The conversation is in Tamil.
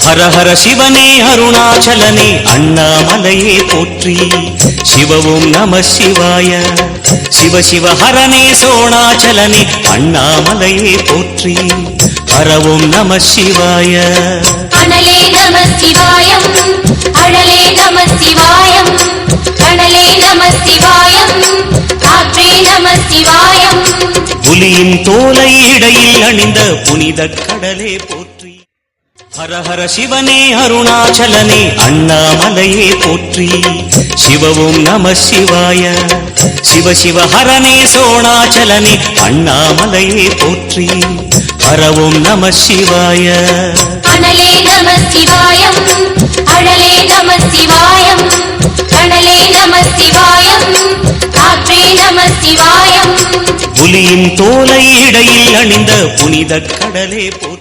ஹர ஹர சிவனே அருணாச்சலனே அண்ணாமலையே போற்றி சிவவும் நம சிவாய சிவ சிவ ஹரனே சோணாச்சலனே அண்ணாமலையே போற்றி ஹரவும் நம சிவாய அனலே நம சிவாயம் அழலே நம சிவாயம் கணலே நம சிவாயம் காற்றே நம சிவாயம் புலியின் தோலை இடையில் அணிந்த புனித கடலே போற்றி ஹர ஹர சிவனே அருணாச்சலனே அண்ணாமலையே போற்றி சிவவும் நம சிவாய சிவ சிவ ஹரனே சோணாச்சலனே அண்ணாமலையே போற்றி ஹரவும் நம சிவாய அனலே நம சிவாயம் அழலே நம சிவாயம் கணலே நம சிவாயம் காற்றே நம சிவாயம் புலியின் தோலை இடையில் அணிந்த புனித கடலே போற்றி